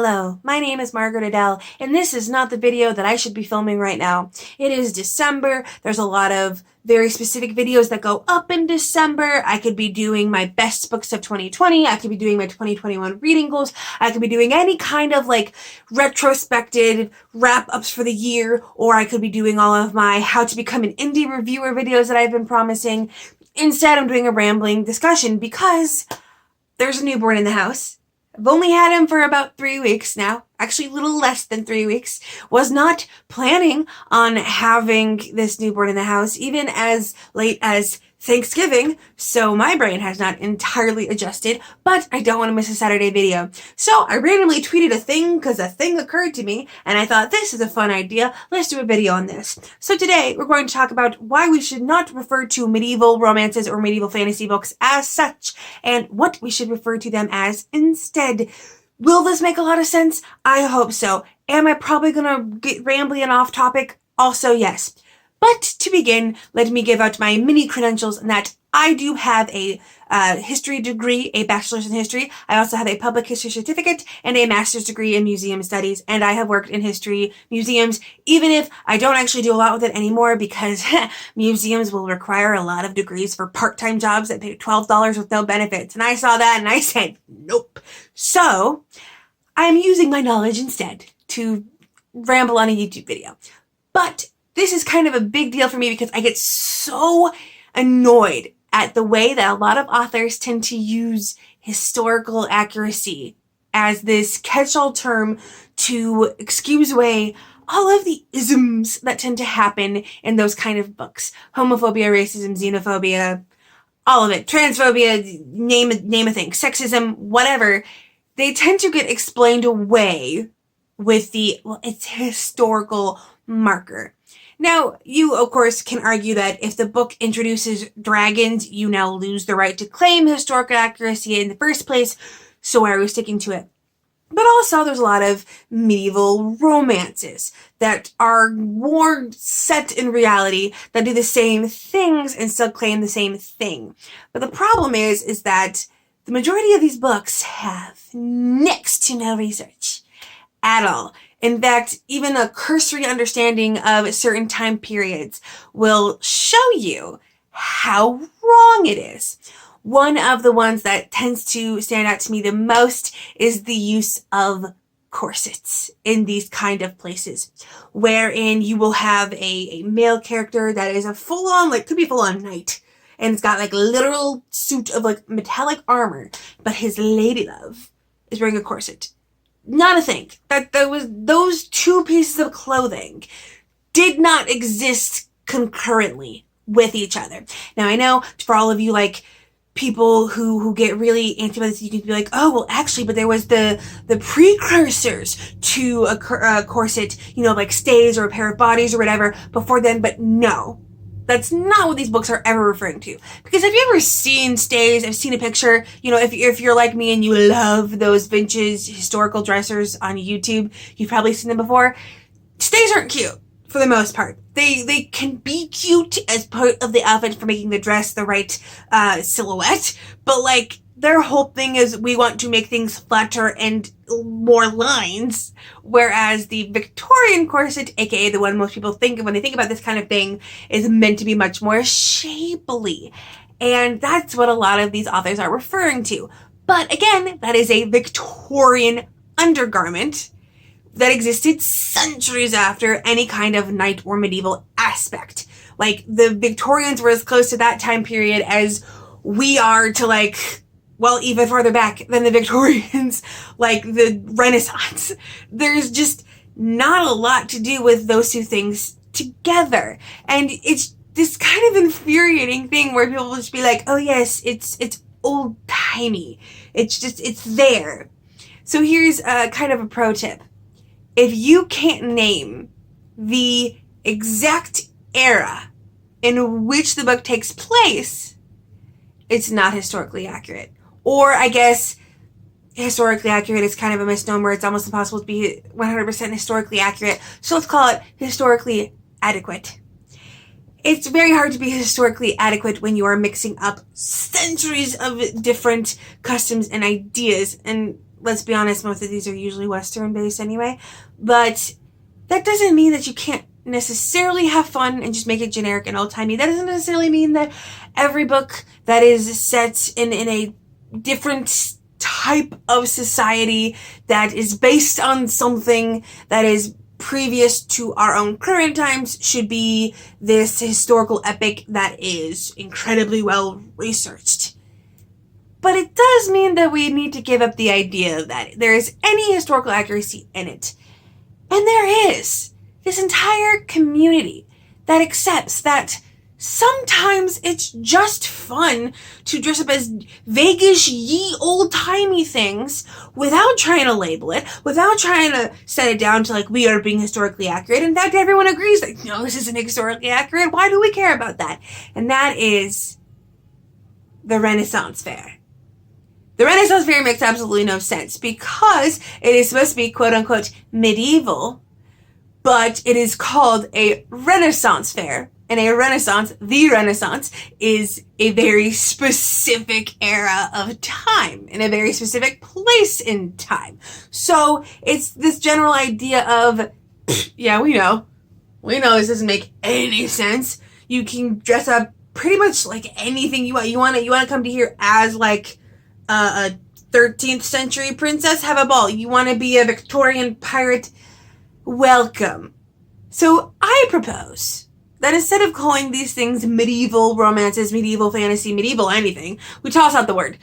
Hello, my name is Margaret Adele, and this is not the video that I should be filming right now. It is December. There's a lot of very specific videos that go up in December. I could be doing my best books of 2020. I could be doing my 2021 reading goals. I could be doing any kind of retrospective wrap-ups for the year, or I could be doing all of my how to become an indie reviewer videos that I've been promising. Instead, I'm doing a rambling discussion because there's a newborn in the house. I've only had him for about 3 weeks now. Actually, a little less than 3 weeks. Was not planning on having this newborn in the house even as late as Thanksgiving, so my brain has not entirely adjusted, but I don't want to miss a Saturday video. So I randomly tweeted a thing because a thing occurred to me, and I thought this is a fun idea. Let's do a video on this. So today we're going to talk about why we should not refer to medieval romances or medieval fantasy books as such, and what we should refer to them as instead. Will this make a lot of sense? I hope so. Am I probably gonna get rambly and off topic? Also, yes. But to begin, let me give out my mini credentials in that I do have a history degree, a bachelor's in history. I also have a public history certificate and a master's degree in museum studies. And I have worked in history museums, even if I don't actually do a lot with it anymore because museums will require a lot of degrees for part-time jobs that pay $12 with no benefits. And I saw that and I said, nope. So I'm using my knowledge instead to ramble on a YouTube video. But this is kind of a big deal for me because I get so annoyed at the way that a lot of authors tend to use historical accuracy as this catch-all term to excuse away all of the isms that tend to happen in those kind of books. Homophobia, racism, xenophobia, all of it. Transphobia, name a thing. Sexism, whatever. They tend to get explained away with it's historical marker. Now, you, of course, can argue that if the book introduces dragons, you now lose the right to claim historical accuracy in the first place, so why are we sticking to it? But also, there's a lot of medieval romances that are more set in reality that do the same things and still claim the same thing. But the problem is that the majority of these books have next to no research at all. In fact, even a cursory understanding of certain time periods will show you how wrong it is. One of the ones that tends to stand out to me the most is the use of corsets in these kind of places, wherein you will have a male character that is a full-on, could be full-on knight, and it's got a literal suit of metallic armor, but his lady love is wearing a corset. Not a thing. Those two pieces of clothing did not exist concurrently with each other. Now I know for all of you people who get really antsy about this, you can be like, oh well, actually, but there was the precursors to a corset, stays or a pair of bodies or whatever before then. But no. That's not what these books are ever referring to. Because have you ever seen stays? I've seen a picture, if you're like me and you love those vintage historical dressers on YouTube, you've probably seen them before. Stays aren't cute for the most part. They can be cute as part of the outfit for making the dress the right silhouette, but their whole thing is we want to make things flatter and more lines, whereas the Victorian corset, aka the one most people think of when they think about this kind of thing, is meant to be much more shapely. And that's what a lot of these authors are referring to. But again, that is a Victorian undergarment that existed centuries after any kind of knight or medieval aspect. The Victorians were as close to that time period as we are to even farther back than the Victorians, the Renaissance. There's just not a lot to do with those two things together. And it's this kind of infuriating thing where people will just be like, oh yes, it's old-timey. It's there. So here's a kind of a pro tip. If you can't name the exact era in which the book takes place, it's not historically accurate. Or I guess historically accurate is kind of a misnomer. It's almost impossible to be 100% historically accurate. So let's call it historically adequate. It's very hard to be historically adequate when you are mixing up centuries of different customs and ideas. And let's be honest, most of these are usually Western based anyway. But that doesn't mean that you can't necessarily have fun and just make it generic and old-timey. That doesn't necessarily mean that every book that is set in a different type of society that is based on something that is previous to our own current times should be this historical epic that is incredibly well researched. But it does mean that we need to give up the idea that there is any historical accuracy in it. And there is this entire community that accepts that sometimes it's just fun to dress up as vaguish, ye old-timey things without trying to label it, without trying to set it down to like, we are being historically accurate. In fact, everyone agrees that, no, this isn't historically accurate. Why do we care about that? And that is the Renaissance Fair. The Renaissance Fair makes absolutely no sense because it is supposed to be quote-unquote medieval, but it is called a Renaissance Fair. And a Renaissance, the Renaissance, is a very specific era of time, in a very specific place in time. So it's this general idea of, yeah, we know this doesn't make any sense. You can dress up pretty much like anything you want. You want to come to here as like a 13th century princess, have a ball. You want to be a Victorian pirate, welcome. So I propose that instead of calling these things medieval romances, medieval fantasy, medieval anything, we toss out the word.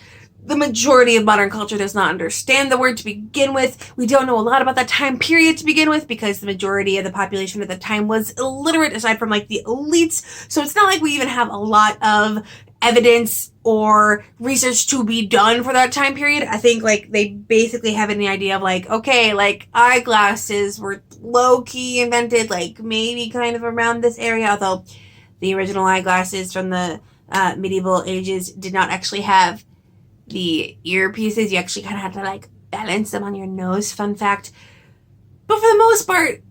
The majority of modern culture does not understand the word to begin with. We don't know a lot about that time period to begin with because the majority of the population at the time was illiterate, aside from like the elites. So it's not like we even have a lot of evidence or research to be done for that time period. I think like they basically have an idea of like, okay, like eyeglasses were low-key invented like maybe kind of around this area, although the original eyeglasses from the medieval ages did not actually have the earpieces. You actually kind of had to like balance them on your nose, fun fact. But for the most part,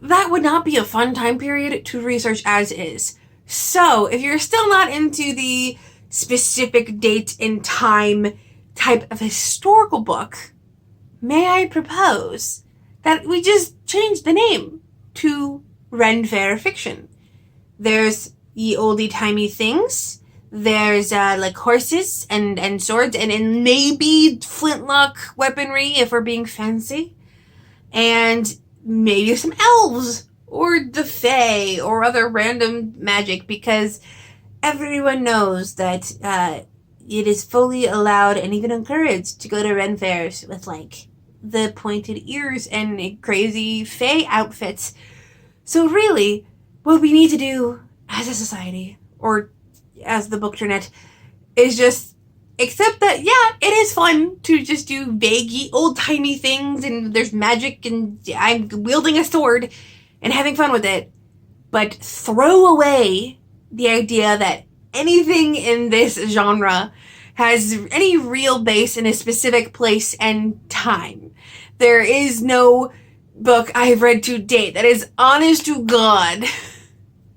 that would not be a fun time period to research as is. So if you're still not into the specific date and time type of historical book, may I propose that we just change the name to Ren Fair Fiction. There's ye oldie-timey things. There's like horses and swords and maybe flintlock weaponry if we're being fancy. And maybe some elves or the fae or other random magic, because everyone knows that it is fully allowed and even encouraged to go to Ren fairs with like the pointed ears and crazy fae outfits. So really, what we need to do as a society, or as the Bookternet, is just accept that, yeah, it is fun to just do vaguey, old-timey things, and there's magic, and I'm wielding a sword and having fun with it, but throw away the idea that anything in this genre has any real base in a specific place and time. There is no book I've read to date that is, honest to God,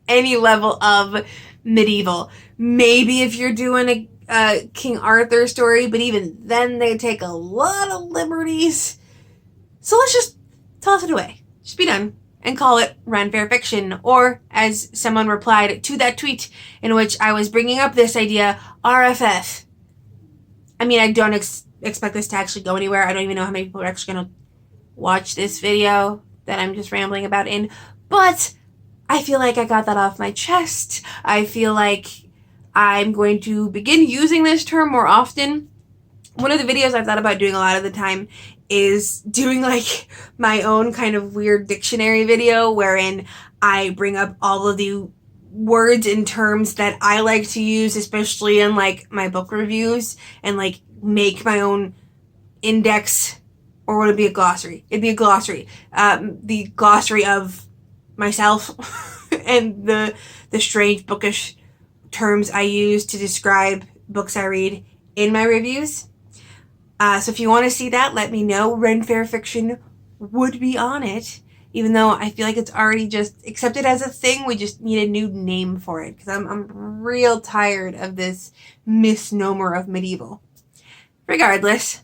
any level of medieval. Maybe if you're doing a King Arthur story, but even then they take a lot of liberties. So let's just toss it away. Just be done and call it Ren Fair Fiction. Or, as someone replied to that tweet in which I was bringing up this idea, RFF. I mean, I don't expect this to actually go anywhere. I don't even know how many people are actually going to watch this video that I'm just rambling about in. But I feel like I got that off my chest. I feel like I'm going to begin using this term more often. One of the videos I've thought about doing a lot of the time is doing like my own kind of weird dictionary video wherein I bring up all of the words and terms that I like to use, especially in like my book reviews, and like make my own index, or would it be a glossary? It'd be a glossary. The glossary of myself and the strange bookish terms I use to describe books I read in my reviews. So if you want to see that, let me know. Ren Fair Fiction would be on it, even though I feel like it's already just accepted as a thing. We just need a new name for it, because I'm real tired of this misnomer of medieval. Regardless,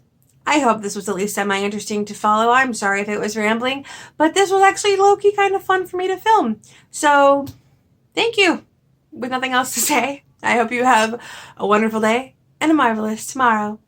I hope this was at least semi-interesting to follow. I'm sorry if it was rambling, but this was actually low-key kind of fun for me to film. So, thank you. With nothing else to say, I hope you have a wonderful day and a marvelous tomorrow.